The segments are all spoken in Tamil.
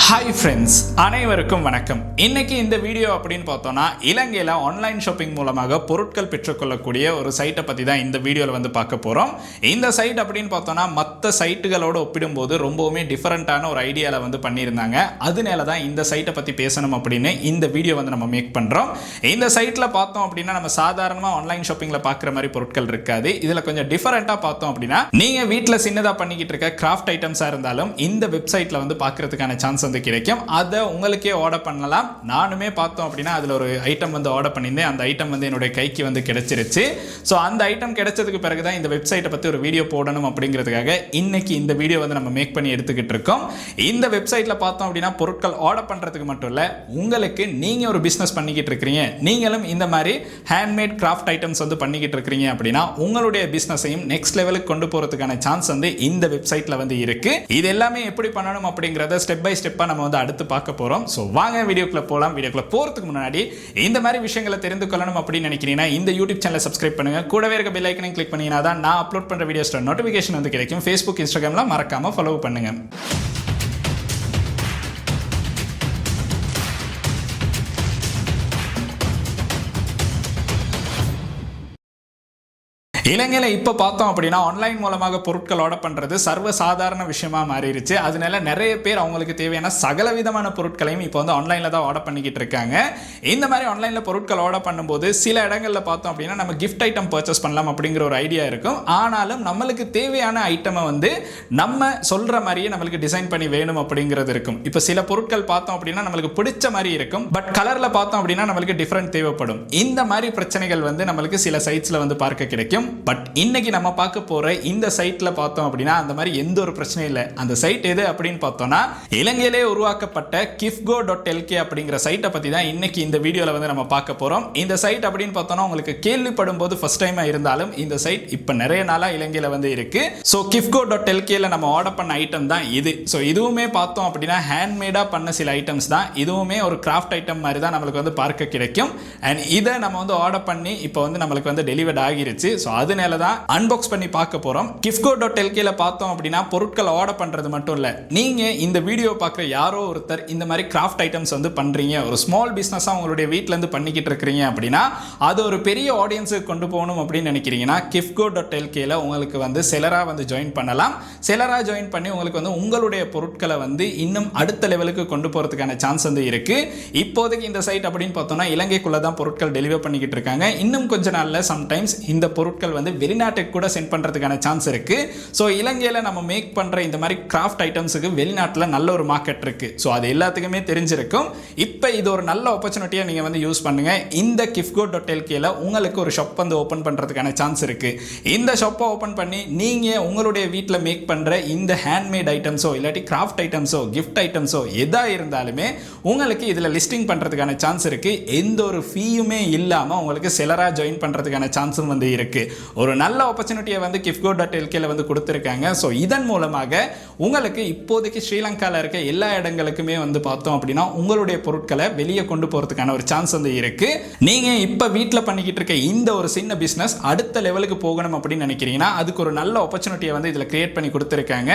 ஹாய் ஃப்ரெண்ட்ஸ், அனைவருக்கும் வணக்கம். இன்னைக்கு இந்த வீடியோ அப்படின்னு பார்த்தோம்னா இலங்கையில் ஆன்லைன் ஷாப்பிங் மூலமாக பொருட்கள் பெற்றுக்கொள்ளக்கூடிய ஒரு சைட்டை பற்றி தான் இந்த வீடியோவில் வந்து பார்க்க போகிறோம். இந்த சைட் அப்படின்னு பார்த்தோம்னா மற்ற சைட்டுகளோடு ஒப்பிடும்போது ரொம்பவுமே டிஃப்ரெண்ட்டான ஒரு ஐடியாவில் வந்து பண்ணியிருந்தாங்க. அதனால தான் இந்த சைட்டை பற்றி பேசணும் அப்படின்னு இந்த வீடியோ வந்து நம்ம மேக் பண்ணுறோம். இந்த சைட்டில் பார்த்தோம் அப்படின்னா நம்ம சாதாரணமாக ஆன்லைன் ஷாப்பிங்கில் பார்க்குற மாதிரி பொருட்கள் இருக்காது. இதில் கொஞ்சம் டிஃப்ரெண்ட்டாக பார்த்தோம் அப்படின்னா நீங்கள் வீட்டில் சின்னதாக பண்ணிக்கிட்டு இருக்க கிராஃப்ட் ஐட்டம்ஸாக இருந்தாலும் இந்த வெப்சைட்டில் வந்து பார்க்குறதுக்கான சான்ஸ் வந்து கிடைக்கும். அதை உங்களுக்கே ஆர்டர் பண்ணலாம். நானுமே பார்த்தோம் அப்படின்னா அதில் ஒரு ஐட்டம் வந்து ஆர்டர் பண்ணியிருந்தேன். அந்த ஐட்டம் வந்து என்னுடைய கைக்கு வந்து கிடைச்சிருச்சு. ஸோ அந்த ஐட்டம் கிடைச்சதுக்கு பிறகு தான் இந்த வெப்சைட்டை பற்றி ஒரு வீடியோ போடணும் அப்படிங்கிறதுக்காக இன்னைக்கு இந்த வீடியோ வந்து நம்ம மேக் பண்ணி எடுத்துக்கிட்டு இருக்கோம். இந்த வெப்சைட்டில் பார்த்தோம் அப்படின்னா பொருட்கள் ஆர்டர் பண்ணுறதுக்கு மட்டும் இல்லை, உங்களுக்கு நீங்கள் ஒரு பிஸ்னஸ் பண்ணிக்கிட்டு இருக்கிறீங்க, நீங்களும் இந்த மாதிரி ஹேண்ட்மேட் கிராஃப்ட் ஐட்டம்ஸ் வந்து பண்ணிக்கிட்டு இருக்கிறீங்க அப்படின்னா உங்களுடைய பிஸ்னஸையும் நெக்ஸ்ட் லெவலுக்கு கொண்டு போகிறதுக்கான சான்ஸ் வந்து இந்த வெப்சைட்டில் வந்து இருக்கு. இது எல்லாமே எப்படி பண்ணணும் அப்படிங்கிறத ஸ்டெப் பை ஸ்டெப்பாக நம்ம வந்து அடுத்து பார்க்க போறோம். சோ வாங்க வீடியோக்குள்ள போலாம். வீடியோக்குள்ள போறதுக்கு முன்னாடி இந்த மாதிரி விஷயங்களை தெரிந்து கொள்ளணும் அப்படின்னு நினைக்கிறீங்கன்னா இந்த யூடியூப் சேனலை சப்ஸ்கிரைப் பண்ணுங்க. கூடவே இருக்க பெல் ஐக்கனையும் கிளிக் பண்ணீங்கன்னா தான் நான் அப்லோட் பண்ற வீடியோஸ்ல நோட்டிஃபிகேஷன் வந்து கிடைக்கும். Facebook, Instagramல மறக்காம ஃபாலோ பண்ணுங்க. இலங்கையில் இப்போ பார்த்தோம் அப்படின்னா ஆன்லைன் மூலமாக பொருட்கள் ஆர்டர் பண்ணுறது சர்வ சாதாரண விஷயமா மாறிடுச்சு. அதனால நிறைய பேர் அவங்களுக்கு தேவையான சகல விதமான பொருட்களையும் இப்போ வந்து ஆன்லைனில் தான் ஆர்டர் பண்ணிக்கிட்டு இருக்காங்க. இந்த மாதிரி ஆன்லைனில் பொருட்கள் ஆர்டர் பண்ணும்போது சில இடங்களில் பார்த்தோம் அப்படின்னா நம்ம கிஃப்ட் ஐட்டம் பர்ச்சேஸ் பண்ணலாம் அப்படிங்கிற ஒரு ஐடியா இருக்கும். ஆனாலும் நம்மளுக்கு தேவையான ஐட்டமை வந்து நம்ம சொல்கிற மாதிரியே நம்மளுக்கு டிசைன் பண்ணி வேணும் அப்படிங்கிறது இருக்கும். இப்போ சில பொருட்கள் பார்த்தோம் அப்படின்னா நம்மளுக்கு பிடிச்ச மாதிரி இருக்கும், பட் கலரில் பார்த்தோம் அப்படின்னா நம்மளுக்கு டிஃப்ரெண்ட் தேவைப்படும். இந்த மாதிரி பிரச்சனைகள் வந்து நம்மளுக்கு சில சைட்ஸில் வந்து பார்க்க கிடைக்கும். பட் இன்னைக்கு நம்ம பார்க்க போற இந்த சைட்ல பார்த்தோம் அப்படின்னா அந்த மாதிரி எந்த ஒரு பிரச்சனையும் இல்லை. அந்த சைட் எது அப்படின்னு பார்த்தோம்னா இலங்கையிலே உருவாக்கப்பட்ட kifgo.lk அப்படிங்கிற சைட்டை பத்தி தான் இன்னைக்கு இந்த வீடியோல வந்து நம்ம பார்க்க போறோம். இந்த சைட் அப்படின்னு பார்த்தோம்னா உங்களுக்கு கேள்விப்படும் போது ஃபர்ஸ்ட் டைமா இருந்தாலும் இந்த சைட் இப்ப நிறைய நாளா இலங்கையில வந்து இருக்கு. ஸோ kifgo.lkல நம்ம ஆர்டர் பண்ண ஐட்டம் தான் இது. ஸோ இதுவுமே பார்த்தோம் அப்படின்னா ஹேண்ட்மேடா பண்ண சில ஐட்டம்ஸ் தான். இதுவுமே ஒரு கிராஃப்ட் ஐட்டம் மாதிரி தான் நம்மளுக்கு வந்து பார்க்க கிடைக்கும். அண்ட் இதை நம்ம வந்து ஆர்டர் பண்ணி இப்போ வந்து நம்மளுக்கு வந்து டெலிவர்ட் ஆகிருச்சு. ஸோ அதனால தான் அன்பாக்ஸ் பண்ணி பார்க்க போறோம். kifgo.lkல பார்த்தோம் அப்படின்னா பொருட்கள் ஆர்டர் பண்றது மட்டும் இல்ல, நீங்க இந்த வீடியோ பார்க்குற யாரோ ஒருத்தர் இந்த மாதிரி கிராஃப்ட் ஐட்டம்ஸ் வந்து பண்றீங்க, ஒரு ஸ்மால் பிசினஸா உங்களுடைய வீட்ல இருந்து பண்ணிக்கிட்டு இருக்கிறீங்க அப்படின்னா அது ஒரு பெரிய ஆடியன்ஸுக்கு கொண்டு போகணும் அப்படின்னு நினைக்கிறீங்கன்னா kifgo.lkல உங்களுக்கு வந்து செலரா வந்து ஜாயின் பண்ணலாம். செலரா ஜாயின் பண்ணி உங்களுக்கு வந்து உங்களுடைய பொருட்களை வந்து இன்னும் அடுத்த லெவலுக்கு கொண்டு போறதுக்கான சான்ஸ் வந்து இருக்கு. இப்போதைக்கு இந்த சைட் அப்படின்னு பார்த்தோம்னா இலங்கைக்குள்ள தான் பொருட்கள் டெலிவர் பண்ணிக்கிட்டு இருக்காங்க. இன்னும் கொஞ்ச நாள்ல சம்டைம்ஸ் இந்த பொருட்கள் வந்து வெளிநாட்டுக்கு கூட சென்ட் பண்றதுக்கான சான்ஸ் இருக்கு. ஸோ இலங்கையில் நம்ம மேக் பண்ற இந்த மாதிரி கிராஃப்ட் ஐட்டம்ஸுக்கு வெளிநாட்டில் நல்ல ஒரு மார்க்கெட் இருக்கு. ஸோ அது எல்லாத்துக்குமே தெரிஞ்சிருக்கும். இப்போ இது ஒரு நல்ல ஆப்பர்ச்சுனிட்டியா நீங்க வந்து யூஸ் பண்ணுங்க. இந்த kifgo.lkல உங்களுக்கு ஒரு ஷாப் வந்து ஓபன் பண்றதுக்கான சான்ஸ் இருக்கு. இந்த ஷாப்பை ஓபன் பண்ணி நீங்க உங்களுடைய வீட்டில் மேக் பண்ற இந்த ஹேண்ட்மேட் ஐட்டம்ஸோ இல்லாட்டி கிராஃப்ட் ஐட்டம்ஸோ கிஃப்ட் ஐட்டம்ஸோ எதா இருந்தாலுமே உங்களுக்கு இதுல லிஸ்டிங் பண்றதுக்கான சான்ஸ் இருக்கு. எந்த ஒரு ஃபீயுமே இல்லாம உங்களுக்கு செலரா ஜாயின் பண்றதுக்கான சான்ஸும் வந்து இருக்கு. ஒரு நல்ல ஆப்பர்ச்சுனிட்டியை வந்து kifgo.lkல வந்து கொடுத்துருக்காங்க. ஸோ இதன் மூலமாக உங்களுக்கு இப்போதைக்கு ஸ்ரீலங்காவில் இருக்க எல்லா இடங்களுக்குமே வந்து பார்த்தோம் அப்படின்னா உங்களுடைய பொருட்களை வெளியே கொண்டு போகிறதுக்கான ஒரு சான்ஸ் வந்து இருக்கு. நீங்கள் இப்போ வீட்டில் பண்ணிக்கிட்டு இருக்க இந்த ஒரு சின்ன பிஸ்னஸ் அடுத்த லெவலுக்கு போகணும் அப்படின்னு நினைக்கிறீங்கன்னா அதுக்கு ஒரு நல்ல ஆப்பர்ச்சுனிட்டியை வந்து இதில் கிரியேட் பண்ணி கொடுத்துருக்காங்க.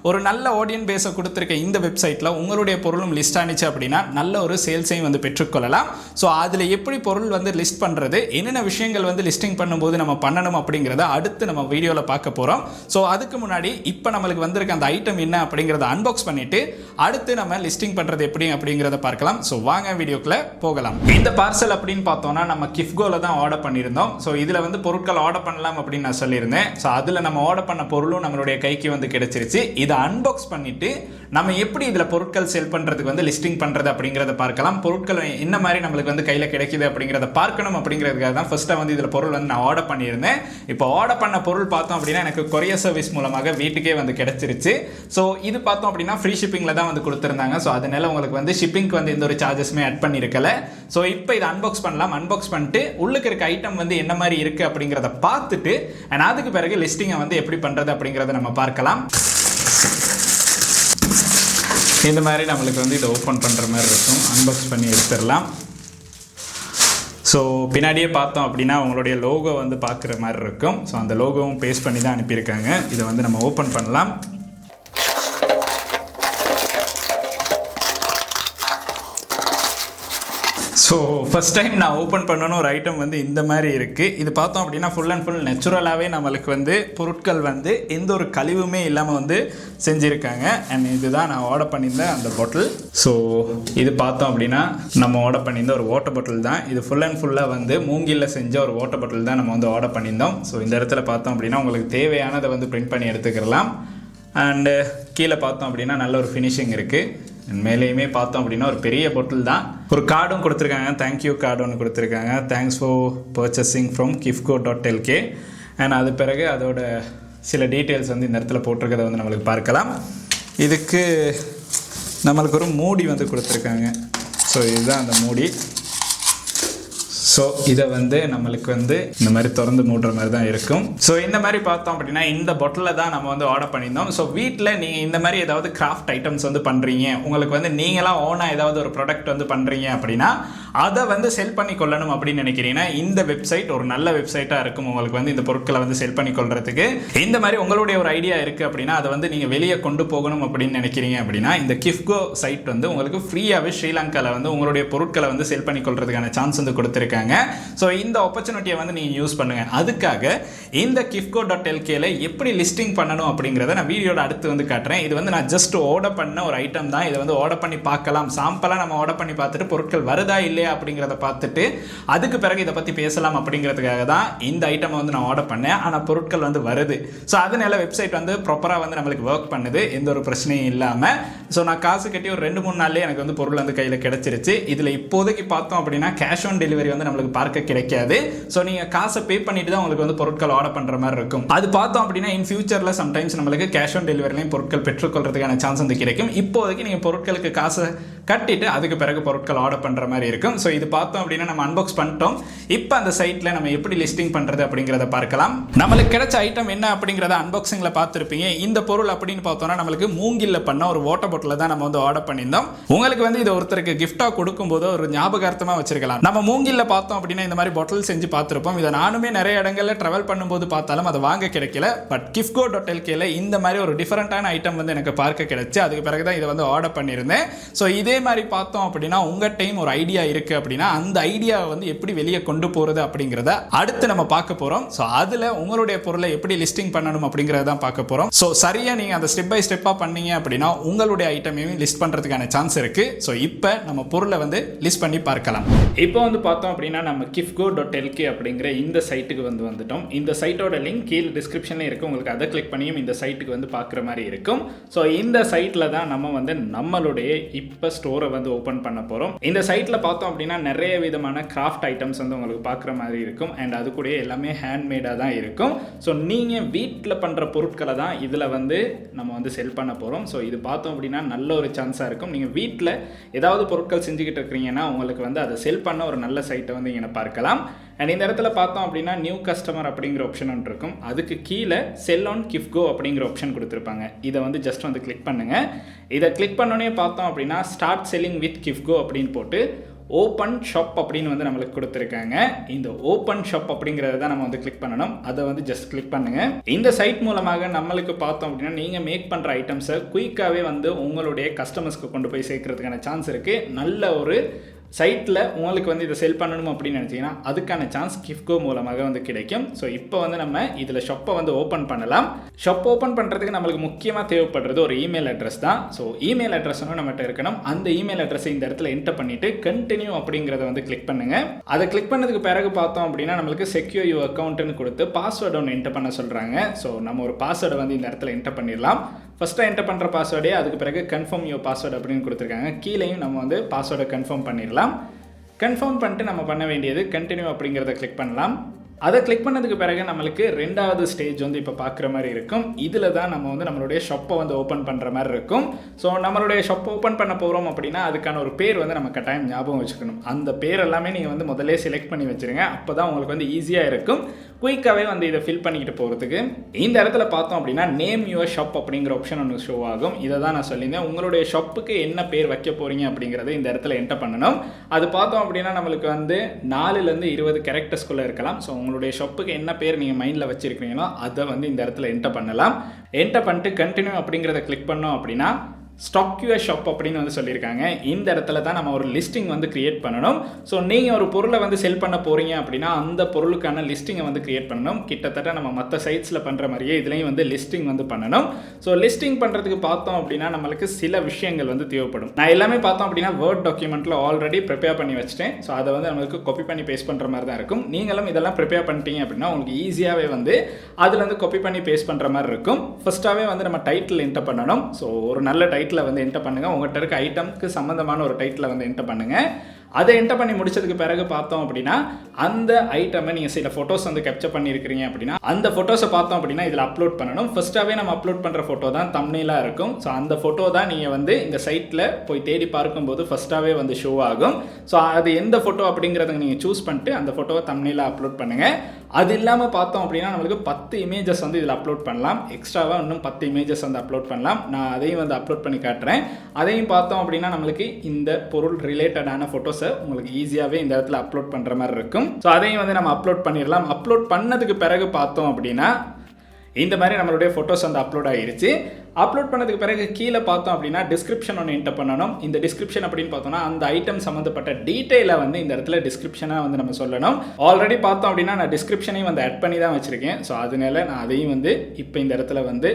ஒரு நல்ல ஆடியன்ஸ் பேஸை கொடுத்துருக்க இந்த வெப்சைட்டில் உங்களுடைய பொருளும் லிஸ்ட் ஆனிச்சு அப்படின்னா நல்ல ஒரு சேல்ஸையும் வந்து பெற்றுக்கொள்ளலாம். ஸோ அதில் எப்படி பொருள் வந்து லிஸ்ட் பண்ணுறது, என்னென்ன விஷயங்கள் வந்து லிஸ்டிங் பண்ணும்போது நம்ம பண்ணணும் அப்படிங்கிறத அடுத்து நம்ம வீடியோவில் பார்க்க போகிறோம். ஸோ அதுக்கு முன்னாடி இப்போ நம்மளுக்கு வந்திருக்க அந்த ஐட்டம் என்ன அப்படிங்கிறத அன்பாக்ஸ் பண்ணிட்டு அடுத்து நம்ம லிஸ்டிங் பண்ணுறது எப்படி அப்படிங்கிறத பார்க்கலாம். ஸோ வாங்க வீடியோக்குள்ள போகலாம். இந்த பார்சல் அப்படின்னு பார்த்தோம்னா நம்ம கிஃப்கோல தான் ஆர்டர் பண்ணியிருந்தோம். ஸோ இதில் வந்து பொருட்கள் ஆர்டர் பண்ணலாம் அப்படின்னு நான் சொல்லியிருந்தேன். ஸோ அதில் நம்ம ஆர்டர் பண்ண பொருளும் நம்மளுடைய கைக்கு வந்து கிடைச்சிருச்சு. இதை அன்பாக்ஸ் பண்ணிட்டு நம்ம எப்படி இதில் பொருட்கள் செல் பண்ணுறதுக்கு வந்து லிஸ்டிங் பண்ணுறது அப்படிங்கிறத பார்க்கலாம். பொருட்கள் என்ன மாதிரி நம்மளுக்கு வந்து கையில் கிடைக்குது அப்படிங்கிறத பார்க்கணும் அப்படிங்கிறதுக்காக தான் ஃபர்ஸ்ட்டாக வந்து இதில் பொருள் வந்து நான் ஆர்டர் பண்ணியிருந்தேன். இப்போ ஆர்டர் பண்ண பொருள் பார்த்தோம் அப்படின்னா எனக்கு கொரியர் சர்வீஸ் மூலமாக வீட்டுக்கே வந்து கிடைச்சிருச்சு. ஸோ இது பார்த்தோம் அப்படின்னா ஃப்ரீ ஷிப்பிங்கில் தான் வந்து கொடுத்துருந்தாங்க. ஸோ அதனால உங்களுக்கு வந்து ஷிப்பிங்க்கு வந்து எந்த ஒரு சார்ஜஸுமே ஆட் பண்ணியிருக்கல. ஸோ இப்போ இதை அன்பாக்ஸ் பண்ணலாம். அன்பாக்ஸ் பண்ணிட்டு உள்ளுக்கு இருக்க ஐட்டம் வந்து என்ன மாதிரி இருக்குது அப்படிங்கிறத பார்த்துட்டு அண்ட் அதுக்கு பிறகு லிஸ்டிங்கை வந்து எப்படி பண்ணுறது அப்படிங்கிறத நம்ம பார்க்கலாம். இந்த மாதிரி நம்மளுக்கு வந்து இதை ஓப்பன் பண்ணுற மாதிரி இருக்கும். அன்பாக்ஸ் பண்ணி எடுத்துடலாம். ஸோ பின்னாடியே பார்த்தோம் அப்படின்னா உங்களுடைய லோகோ வந்து பார்க்குற மாதிரி இருக்கும். ஸோ அந்த லோகோவும் பேஸ்ட் பண்ணி தான் அனுப்பியிருக்காங்க. இதை வந்து நம்ம ஓப்பன் பண்ணலாம். ஸோ ஃபஸ்ட் டைம் நான் ஓப்பன் பண்ணணும் ஒரு ஐட்டம் வந்து இந்த மாதிரி இருக்குது. இது பார்த்தோம் அப்படின்னா ஃபுல் அண்ட் ஃபுல் நேச்சுரலாகவே நம்மளுக்கு வந்து பொருட்கள் வந்து எந்த ஒரு கழிவுமே இல்லாமல் வந்து செஞ்சுருக்காங்க. அண்ட் இதுதான் நான் ஆர்டர் பண்ணியிருந்தேன் அந்த பாட்டில். ஸோ இது பார்த்தோம் அப்படின்னா நம்ம ஆர்டர் பண்ணியிருந்த ஒரு வாட்டர் பாட்டில் தான். இது ஃபுல் அண்ட் ஃபுல்லாக வந்து மூங்கில்ல செஞ்ச ஒரு வாட்டர் பாட்டில் தான் நம்ம வந்து ஆர்டர் பண்ணியிருந்தோம். ஸோ இந்த இடத்துல பார்த்தோம் அப்படின்னா உங்களுக்கு தேவையானதை வந்து பிரிண்ட் பண்ணி எடுத்துக்கலாம். அண்டு கீழே பார்த்தோம் அப்படின்னா நல்ல ஒரு ஃபினிஷிங் இருக்குது. மேலேயுமே பார்த்தோம் அப்படின்னா ஒரு பெரிய பாட்டில் தான். ஒரு கார்டும் கொடுத்துருக்காங்க, தேங்க்யூ கார்டு ஒன்று கொடுத்துருக்காங்க, thanks for purchasing from kifco.lk. And அது பிறகு அதோட சில டீட்டெயில்ஸ் வந்து இந்த இடத்துல போட்டிருக்கிறத வந்து நம்மளுக்கு பார்க்கலாம். இதுக்கு நம்மளுக்கு ஒரு மூடி வந்து கொடுத்துருக்காங்க. ஸோ இதுதான் அந்த மூடி. ஸோ இதை வந்து நம்மளுக்கு வந்து இந்த மாதிரி திறந்து மூடுற மாதிரி தான் இருக்கும். ஸோ இந்த மாதிரி பார்த்தோம் அப்படின்னா இந்த பாட்டிலில் தான் நம்ம வந்து ஆர்டர் பண்ணியிருந்தோம். ஸோ வீட்டில் நீங்கள் இந்த மாதிரி ஏதாவது கிராஃப்ட் ஐட்டம்ஸ் வந்து பண்ணுறீங்க, உங்களுக்கு வந்து நீங்களாக ஓனாக ஏதாவது ஒரு ப்ராடக்ட் வந்து பண்ணுறீங்க அப்படின்னா அதை வந்து செல் பண்ணி கொள்ளணும் அப்படின்னு நினைக்கிறீங்கன்னா இந்த வெப்சைட் ஒரு நல்ல வெப்சைட்டாக இருக்கும். உங்களுக்கு வந்து இந்த பொருட்களை வந்து செல் பண்ணி கொள்றதுக்கு இந்த மாதிரி உங்களுடைய ஒரு ஐடியா இருக்குது அப்படின்னா அதை வந்து நீங்கள் வெளியே கொண்டு போகணும் அப்படின்னு நினைக்கிறீங்க அப்படின்னா இந்த கிஃப்கோ சைட் வந்து உங்களுக்கு ஃப்ரீயாகவே ஸ்ரீலங்காவில் வந்து உங்களுடைய பொருட்களை வந்து செல் பண்ணி கொள்றதுக்கான சான்ஸ் வந்து கொடுத்துருக்காங்க. ஸோ இந்த ஆப்பர்ச்சுனிட்டியை வந்து நீங்கள் யூஸ் பண்ணுங்க. அதுக்காக இந்த kifco.lkல எப்படி லிஸ்டிங் பண்ணணும் அப்படிங்கிறத நான் வீடியோட அடுத்து வந்து காட்டுறேன். இது வந்து நான் ஜஸ்ட் ஆர்டர் பண்ண ஒரு ஐட்டம் தான். இதை வந்து ஆர்டர் பண்ணி பார்க்கலாம், சாம்பிளாக நம்ம ஆர்டர் பண்ணி பார்த்துட்டு பொருட்கள் வருதா இல்லையா அப்படிங்கிறத பார்த்துட்டு அதுக்கு பிறகு இதை பற்றி பேசலாம் அப்படிங்கிறதுக்காக தான் இந்த ஐட்டம் வந்து நான் ஆர்டர் பண்ணேன். ஆனால் பொருட்கள் வந்து வருது. ஸோ அதனால வெப்சைட் வந்து ப்ராப்பராக வந்து நம்மளுக்கு ஒர்க் பண்ணுது, எந்த ஒரு பிரச்சனையும் இல்லாமல். ஸோ நான் காசு கட்டி ஒரு 2-3 நாள்லேயே எனக்கு வந்து பொருள் வந்து கையில் கிடைச்சிருச்சு. இதில் இப்போதைக்கு பார்த்தோம் அப்படின்னா கேஷ் ஆன் டெலிவரி வந்து நம்மளுக்கு பார்க்க கிடைக்காது. ஸோ நீங்கள் காசை பே பண்ணிட்டு தான் உங்களுக்கு வந்து பொருட்கள் ஆர்டர் பண்ணுற மாதிரி இருக்கும். அது பார்த்தோம் அப்படின்னா இன் ஃபியூச்சரில் சம்டைம்ஸ் நம்மளுக்கு கேஷ் ஆன் டெலிவரிலையும் பொருட்கள் பெற்றுக்கொள்றதுக்கான சான்ஸ் வந்து கிடைக்கும். இப்போதைக்கு நீங்கள் பொருட்களுக்கு காசை கட்டிட்டு அதுக்கு பிறகு பொருட்கள் ஆர்டர் பண்ணுற மாதிரி இருக்கும். ஸோ இது பார்த்தோம் அப்படின்னா நம்ம அன்பாக்ஸ் பண்ணிட்டோம். இப்போ அந்த சைட்டில் நம்ம எப்படி லிஸ்டிங் பண்ணுறது அப்படிங்கிறத பார்க்கலாம். நம்மளுக்கு கிடைச்ச ஐட்டம் என்ன அப்படிங்கிறத அன்பாக்சிங்கில் பார்த்துருப்பீங்க. இந்த பொருள் அப்படின்னு பார்த்தோம்னா நம்மளுக்கு மூங்கில்ல பண்ண ஒரு வாட்டர் பாட்டில் தான் நம்ம வந்து ஆர்டர் பண்ணியிருந்தோம். உங்களுக்கு வந்து இதை ஒருத்தருக்கு கிஃப்டாக கொடுக்கும்போது ஒரு ஞாபகார்த்தமாக வச்சிருக்கலாம். நம்ம மூங்கில்ல பார்த்தோம் அப்படின்னா இந்த மாதிரி பாட்டில் செஞ்சு பார்த்துருப்போம். இதை நானுமே நிறைய இடங்களில் ட்ராவல் பண்ணும்போது பார்த்தாலும் அதை வாங்க கிடைக்கல. பட் kifco.lkல இந்த மாதிரி ஒரு டிஃபரெண்டான ஐட்டம் வந்து எனக்கு பார்க்க கிடைச்சு அதுக்கு பிறகு தான் இதை வந்து ஆர்டர் பண்ணியிருந்தேன். ஸோ இதே மாதிரி பார்த்தோம் அப்படின்னா உங்கள் டைம் ஒரு ஐடியா இருக்குது அப்படின்னா அந்த ஐடியாவை வந்து எப்படி வெளியே கொண்டு போகிறது அப்படிங்கிறத அடுத்து நம்ம பார்க்க போகிறோம். ஸோ அதில் உங்களுடைய பொருளை எப்படி லிஸ்டிங் பண்ணணும் அப்படிங்கிறத தான் பார்க்க போகிறோம். ஸோ சரியாக நீங்கள் அந்த ஸ்டெப் பை ஸ்டெப்பாக பண்ணீங்க அப்படின்னா உங்களுடைய ஐட்டமையும் லிஸ்ட் பண்ணுறதுக்கான சான்ஸ் இருக்குது. ஸோ இப்போ நம்ம பொருளை வந்து லிஸ்ட் பண்ணி பார்க்கலாம். இப்போ வந்து பார்த்தோம் அப்படின்னா நம்ம kifco.lk அப்படிங்கிற இந்த சைட்டுக்கு வந்துட்டோம். இந்த சைட்டோட லிங்க் கீழே டிஸ்கிரிப்ஷனில் இருக்குது. உங்களுக்கு அதை கிளிக் பண்ணியும் இந்த சைட்டுக்கு வந்து பார்க்குற மாதிரி இருக்கும். ஸோ இந்த சைட்டில் தான் நம்ம வந்து நம்மளுடைய இப்போ ஸ்டோரை வந்து ஓப்பன் பண்ண போகிறோம். இந்த சைட்டில் பார்த்தோம் அப்படின்னா நிறைய விதமான கிராஃப்ட் ஐட்டம்ஸ் வந்து உங்களுக்கு பார்க்குற மாதிரி இருக்கும். அண்ட் அது கூட எல்லாமே ஹேண்ட்மேடாக தான் இருக்கும். ஸோ நீங்கள் வீட்டில் பண்ணுற பொருட்களை தான் இதில் வந்து நம்ம வந்து செல் பண்ண போகிறோம். ஸோ இது பார்த்தோம் அப்படின்னா நல்ல ஒரு சான்ஸாக இருக்கும். நீங்கள் வீட்டில் ஏதாவது பொருட்கள் செஞ்சுக்கிட்டு இருக்கிறீங்கன்னா உங்களுக்கு வந்து அதை செல் பண்ண ஒரு நல்ல சைட்டை வந்து இங்கே பார்க்கலாம். அண்ட் இந்த இடத்துல பார்த்தோம் அப்படின்னா நியூ கஸ்டமர் அப்படிங்கிற ஆப்ஷன் ஒன்று இருக்கும். அதுக்கு கீழே செல் ஆன் கிஃப்கோ அப்படிங்கிற ஆப்ஷன் கொடுத்துருப்பாங்க. இதை வந்து ஜஸ்ட் வந்து கிளிக் பண்ணுங்கள். இதை கிளிக் பண்ணோன்னே பார்த்தோம் அப்படின்னா ஸ்டார்ட் செல்லிங் வித் கிஃப்கோ அப்படின்னு போட்டு ஓப்பன் ஷாப் அப்படின்னு வந்து நம்மளுக்கு கொடுத்துருக்காங்க. இந்த ஓப்பன் ஷாப் அப்படிங்கிறத தான் நம்ம வந்து கிளிக் பண்ணணும். அதை வந்து ஜஸ்ட் கிளிக் பண்ணுங்கள். இந்த சைட் மூலமாக நம்மளுக்கு பார்த்தோம் அப்படின்னா நீங்கள் மேக் பண்ணுற ஐட்டம்ஸை குயிக்காகவே வந்து உங்களுடைய கஸ்டமர்ஸ்க்கு கொண்டு போய் சேர்க்கறதுக்கான சான்ஸ் இருக்குது. நல்ல ஒரு சைட்டில் உங்களுக்கு வந்து இதை செல் பண்ணணும் அப்படின்னு நினச்சிங்கன்னா அதுக்கான சான்ஸ் கிஃப்கோ மூலமாக வந்து கிடைக்கும். ஸோ இப்போ வந்து நம்ம இதில் ஷாப்பை வந்து ஓப்பன் பண்ணலாம். ஷாப் ஓப்பன் பண்ணுறதுக்கு நம்மளுக்கு முக்கியமாக தேவைப்படுறது ஒரு இமெயில் அட்ரஸ் தான். ஸோ இமெயில் அட்ரஸும் நம்மகிட்ட இருக்கணும். அந்த இமெயில் அட்ரஸை இந்த இடத்துல என்டர் பண்ணிவிட்டு கண்டினியூ அப்படிங்கிறத வந்து கிளிக் பண்ணுங்கள். அதை கிளிக் பண்ணதுக்கு பிறகு பார்த்தோம் அப்படின்னா நம்மளுக்கு செக்யூர் யூ அக்கௌண்ட்டுன்னு கொடுத்து பாஸ்வேர்டு ஒன்று என்டர் பண்ண சொல்கிறாங்க. ஸோ நம்ம ஒரு பாஸ்வேர்டை வந்து இந்த இடத்துல என்டர் பண்ணிடலாம். ஃபஸ்ட்டாக என்டர் பண்ணுற பாஸ்வேர்டே அதுக்கு பிறகு கன்ஃபார்ம் யூர் பாஸ்வேர்டு அப்படின்னு கொடுத்துருக்காங்க. கீழேயும் நம்ம வந்து பாஸ்வேர்டை கன்ஃபார்ம் பண்ணிடலாம். கன்ஃபார்ம் பண்ணிட்டு நம்ம பண்ண வேண்டியது கண்டினியூ அப்படிங்கிறத கிளிக் பண்ணலாம். அதை கிளிக் பண்ணதுக்கு பிறகு நம்மளுக்கு ரெண்டாவது ஸ்டேஜ் வந்து இப்போ பார்க்குற மாதிரி இருக்கும். இதில் தான் நம்ம வந்து நம்மளுடைய ஷாப்பை வந்து ஓப்பன் பண்ணுற மாதிரி இருக்கும். ஸோ நம்மளுடைய ஷாப் ஓப்பன் பண்ண போகிறோம் அப்படின்னா அதுக்கான ஒரு பேர் வந்து நம்ம கட்டாயம் ஞாபகம் வச்சுக்கணும். அந்த பேர் எல்லாமே நீங்கள் வந்து முதல்ல செலக்ட் பண்ணி வச்சுருங்க. அப்போ தான் உங்களுக்கு வந்து ஈஸியாக இருக்கும் குயிக்காகவே வந்து இதை ஃபில் பண்ணிக்கிட்டு போகிறதுக்கு. இந்த இடத்துல பார்த்தோம் அப்படின்னா நேம் யுவர் ஷாப் அப்படிங்கிற ஆப்ஷன் ஒன்று ஷோ ஆகும். இதை தான் நான் சொல்லியிருந்தேன். உங்களுடைய ஷாப்புக்கு என்ன பேர் வைக்க போகிறீங்க அப்படிங்கிறத இந்த இடத்துல என்டர் பண்ணணும். அது பார்த்தோம் அப்படின்னா நம்மளுக்கு வந்து 4லேருந்து 20 கேரக்டர்ஸ்குள்ளே இருக்கலாம். ஸோ உங்களுடைய ஷாப்புக்கு என்ன பேர் நீங்கள் மைண்டில் வச்சுருக்கீங்களோ அதை வந்து இந்த இடத்துல என்டர் பண்ணலாம். என்டர் பண்ணிட்டு கண்டினியூ அப்படிங்கிறத கிளிக் பண்ணோம் அப்படின்னா ஸ்டாக் யுவர் ஷாப் அப்படின்னு வந்து சொல்லியிருக்காங்க. இந்த இடத்துல தான் நம்ம ஒரு லிஸ்டிங் வந்து கிரியேட் பண்ணணும். ஸோ நீங்கள் ஒரு பொருளை வந்து செல் பண்ண போகிறீங்க அப்படின்னா அந்த பொருளுக்கான லிஸ்டிங்கை வந்து கிரியேட் பண்ணணும். கிட்டத்தட்ட நம்ம மற்ற சைட்ஸில் பண்ணுற மாதிரியே இதுலேயும் வந்து லிஸ்டிங் வந்து பண்ணணும். ஸோ லிஸ்டிங் பண்ணுறதுக்கு பார்த்தோம் அப்படின்னா நம்மளுக்கு சில விஷயங்கள் வந்து தேவைப்படும். நான் எல்லாமே பார்த்தோம் அப்படின்னா வேர்ட் டாக்குமெண்ட்டில் ஆல்ரெடி ப்ரிப்பேர் பண்ணி வச்சுட்டேன். ஸோ அதை வந்து நம்மளுக்கு காப்பி பண்ணி பேஸ்ட் பண்ணுற மாதிரி தான் இருக்கும். நீங்களும் இதெல்லாம் ப்ரிப்பேர் பண்ணிட்டீங்க அப்படின்னா உங்களுக்கு ஈஸியாகவே வந்து அதில் வந்து காப்பி பண்ணி பேஸ்ட் பண்ணுற மாதிரி இருக்கும். ஃபர்ஸ்ட்டாகவே வந்து நம்ம டைட்டில் என்டர் பண்ணணும். ஸோ ஒரு நல்ல டைட்டில் வந்து என்டர் பண்ணுங்கள். உங்கள்கிட்ட இருக்க ஐட்டம்க்கு சம்மந்தமான ஒரு டைட்டில் வந்து என்டர் பண்ணுங்கள். அதை என்டர் பண்ணி முடிச்சதுக்கு பிறகு பார்த்தோம் அப்படின்னா அந்த ஐட்டமை நீங்கள் சில ஃபோட்டோஸ் வந்து கேப்சர் பண்ணியிருக்கிறீங்க அப்படின்னா அந்த ஃபோட்டோஸை பார்த்தோம் அப்படின்னா இதில் அப்லோட் பண்ணணும். ஃபர்ஸ்ட்டாகவே நம்ம அப்லோட் பண்ணுற ஃபோட்டோ தான் தம்ப்நெயிலாக இருக்கும். ஸோ அந்த ஃபோட்டோ தான் நீங்கள் வந்து இந்த சைட்டில் போய் தேடி பார்க்கும்போது ஃபர்ஸ்ட்டாகவே வந்து ஷோ ஆகும். ஸோ அது எந்த ஃபோட்டோ அப்படிங்கிறத நீங்கள் சூஸ் பண்ணிட்டு அந்த ஃபோட்டோவை தம்ப்நெயிலாக அப்லோட் பண்ணுங்கள். அது இல்லாமல் பார்த்தோம் அப்படின்னா நம்மளுக்கு 10 இமேஜஸ் வந்து இதில் அப்லோட் பண்ணலாம். எக்ஸ்ட்ராவாக இன்னும் 10 இமேஜஸ் வந்து அப்லோட் பண்ணலாம். நான் அதையும் வந்து அப்லோட் பண்ணி காட்டுறேன். அதையும் பார்த்தோம் அப்படின்னா நம்மளுக்கு இந்த பொருள் ரிலேட்டடான ஃபோட்டோஸை உங்களுக்கு ஈஸியாகவே இந்த இடத்துல அப்லோட் பண்ணுற மாதிரி இருக்கும். ஸோ அதையும் வந்து நம்ம அப்லோட் பண்ணிடலாம். அப்லோட் பண்ணதுக்கு பிறகு பார்த்தோம் அப்படின்னா இந்த மாதிரி நம்மளுடைய ஃபோட்டோஸ் வந்து அப்லோட் ஆகிருச்சு. அப்லோட் பண்ணதுக்கு பிறகு கீழே பார்த்தோம் அப்படின்னா டிஸ்கிரிப்ஷன் ஒன்று என்டர் பண்ணணும். இந்த டிஸ்கிரிப்ஷன் அப்படின்னு பார்த்தோம்னா அந்த ஐட்டம் சம்மந்தப்பட்ட டீட்டெயிலை வந்து இந்த இடத்துல டிஸ்கிரிப்ஷனாக வந்து நம்ம சொல்லணும். ஆல்ரெடி பார்த்தோம் அப்படின்னா நான் டிஸ்கிரிப்ஷனையும் வந்து ஆட் பண்ணி தான் வச்சுருக்கேன். ஸோ அதனால நான் அதையும் வந்து இப்போ இந்த இடத்துல வந்து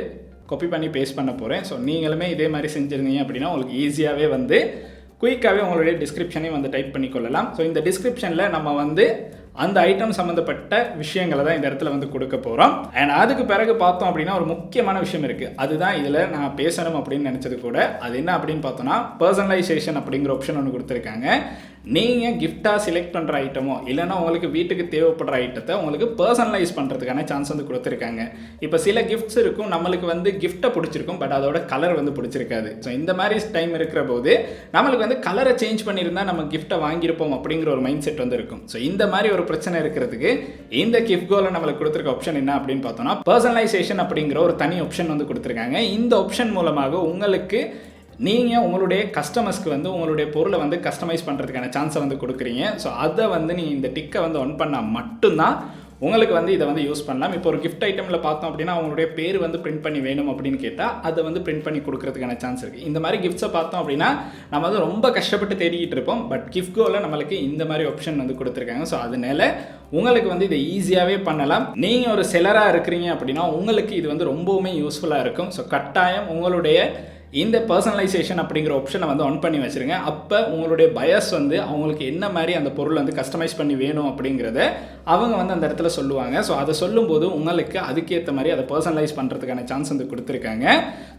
காப்பி பண்ணி பேஸ்ட் பண்ண போகிறேன். ஸோ நீங்களுமே இதே மாதிரி செஞ்சுருந்தீங்க அப்படின்னா உங்களுக்கு ஈஸியாகவே வந்து குயிக்காகவே உங்களுடைய டிஸ்கிரிப்ஷனையும் வந்து டைப் பண்ணிக்கொள்ளலாம். ஸோ இந்த டிஸ்கிரிப்ஷனில் நம்ம வந்து அந்த ஐட்டம் சம்மந்தப்பட்ட விஷயங்களை தான் இந்த இடத்துல வந்து கொடுக்க போகிறோம். அண்ட் அதுக்கு பிறகு பார்த்தோம் அப்படின்னா ஒரு முக்கியமான விஷயம் இருக்குது. அதுதான் இதில் நான் பேசணும் அப்படின்னு நினச்சது கூட. அது என்ன அப்படின்னு பார்த்தோன்னா பர்சனலைசேஷன் அப்படிங்கிற ஆப்ஷன் ஒன்று கொடுத்துருக்காங்க. நீங்கள் கிஃப்டாக செலக்ட் பண்ணுற ஐட்டமோ இல்லைனா உங்களுக்கு வீட்டுக்கு தேவைப்படுற ஐட்டத்தை உங்களுக்கு பர்சனலைஸ் பண்ணுறதுக்கான சான்ஸ் வந்து கொடுத்துருக்காங்க. இப்போ சில கிஃப்ட்ஸ் இருக்கும், நம்மளுக்கு வந்து கிஃப்ட்டை பிடிச்சிருக்கும், பட் அதோட கலர் வந்து பிடிச்சிருக்காது. ஸோ இந்த மாதிரி டைம் இருக்கிற போது நம்மளுக்கு வந்து கலரை சேஞ்ச் பண்ணியிருந்தால் நம்ம கிஃப்ட்டை வாங்கியிருப்போம் அப்படிங்கிற ஒரு மைண்ட் செட் வந்து இருக்கும். ஸோ இந்த மாதிரி ஒரு பிரச்சனை இருக்கிறதுக்கு இந்த கிஃப்ட்கோவில் நம்மளுக்கு கொடுத்துருக்க ஆப்ஷன் என்ன அப்படின்னு பார்த்தோம்னா பர்சனலைசேஷன் அப்படிங்கிற ஒரு தனி ஆப்ஷன் வந்து கொடுத்துருக்காங்க. இந்த ஆப்ஷன் மூலமாக உங்களுக்கு நீங்கள் உங்களுடைய கஸ்டமர்ஸ்க்கு வந்து உங்களுடைய பொருளை வந்து கஸ்டமைஸ் பண்ணுறதுக்கான சான்ஸை வந்து கொடுக்குறீங்க. ஸோ அதை வந்து நீங்கள் இந்த டிக்கை வந்து ஒன் பண்ணால் மட்டும்தான் உங்களுக்கு வந்து இதை வந்து யூஸ் பண்ணலாம். இப்போ ஒரு கிஃப்ட் ஐட்டமில் பார்த்தோம் அப்படின்னா அவங்களுடைய பேர் வந்து பிரிண்ட் பண்ணி வேணும் அப்படின்னு கேட்டால் அதை வந்து பிரிண்ட் பண்ணி கொடுக்கறதுக்கான சான்ஸ் இருக்குது. இந்த மாதிரி கிஃப்ட்ஸை பார்த்தோம் அப்படின்னா நம்ம வந்து ரொம்ப கஷ்டப்பட்டு தேடிக்கிட்டு இருப்போம். பட் கிஃப்ட்கோவில் நம்மளுக்கு இந்த மாதிரி ஆப்ஷன் வந்து கொடுத்துருக்காங்க. ஸோ அதனால உங்களுக்கு வந்து இதை ஈஸியாகவே பண்ணலாம். நீங்கள் ஒரு செலராக இருக்கிறீங்க அப்படின்னா உங்களுக்கு இது வந்து ரொம்பவுமே யூஸ்ஃபுல்லாக இருக்கும். ஸோ கட்டாயம் உங்களுடைய இந்த பர்சனலைசேஷன் அப்படிங்கிற ஆப்ஷனை வந்து ஆன் பண்ணி வச்சுருங்க. அப்போ உங்களுடைய பயஸ் வந்து அவங்களுக்கு என்ன மாதிரி அந்த பொருள் வந்து கஸ்டமைஸ் பண்ணி வேணும் அப்படிங்கிறத அவங்க வந்து அந்த இடத்துல சொல்லுவாங்க. ஸோ அதை சொல்லும்போது உங்களுக்கு அதுக்கேற்ற மாதிரி அதை பர்சனலைஸ் பண்ணுறதுக்கான சான்ஸ் வந்து கொடுத்துருக்காங்க.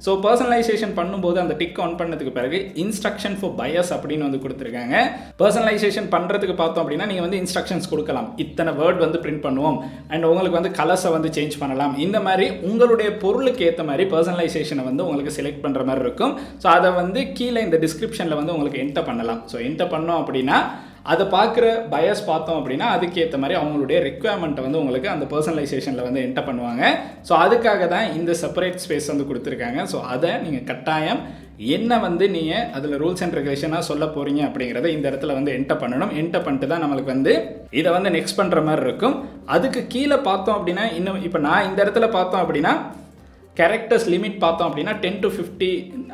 ஸோ பர்சனலைசேஷன் பண்ணும்போது அந்த டிக் ஆன் பண்ணதுக்கு பிறகு இன்ஸ்ட்ரக்ஷன் ஃபார் பயஸ் அப்படின்னு வந்து கொடுத்துருக்காங்க. பர்சனலைசேஷன் பண்ணுறதுக்கு பார்த்தோம் அப்படின்னா நீங்கள் வந்து இன்ஸ்ட்ரக்ஷன்ஸ் கொடுக்கலாம். இத்தனை வேர்ட் வந்து பிரிண்ட் பண்ணுவோம் அண்ட் உங்களுக்கு வந்து கலர்ஸை வந்து சேஞ்ச் பண்ணலாம். இந்த மாதிரி உங்களுடைய பொருளுக்கு ஏற்ற மாதிரி பர்சனலைசேஷனை வந்து உங்களுக்கு செலக்ட் பண்ணுற மாதிரி இருக்கும். ஸோ அதை வந்து கீழே இந்த டிஸ்கிரிப்ஷனில் வந்து உங்களுக்கு என்டர் பண்ணலாம். ஸோ என்டர் பண்ணோம் அப்படின்னா அதை பார்க்குற பயஸ் பார்த்தோம் அப்படின்னா அதுக்கேற்ற மாதிரி அவங்களுடைய ரெக்குவயர்மெண்ட்டை வந்து உங்களுக்கு அந்த பர்சனலைசேஷனில் வந்து என்டர் பண்ணுவாங்க. ஸோ அதுக்காக தான் இந்த செப்பரேட் ஸ்பேஸ் வந்து கொடுத்துருக்காங்க. ஸோ அதை நீங்கள் கட்டாயம் என்ன வந்து நீங்கள் அதில் ரூல்ஸ் அண்ட் ரெகுலேஷனாக சொல்ல போகிறீங்க அப்படிங்கிறத இந்த இடத்துல வந்து என்டர் பண்ணணும். என்டர் பண்ணிட்டு தான் நம்மளுக்கு வந்து இதை வந்து நெக்ஸ்ட் பண்ணுற மாதிரி இருக்கும். அதுக்கு கீழே பார்த்தோம் அப்படின்னா இன்னும் இப்போ நான் இந்த இடத்துல பார்த்தோம் அப்படின்னா கேரக்டர்ஸ் லிமிட் பார்த்தோம் அப்படின்னா 10 to 50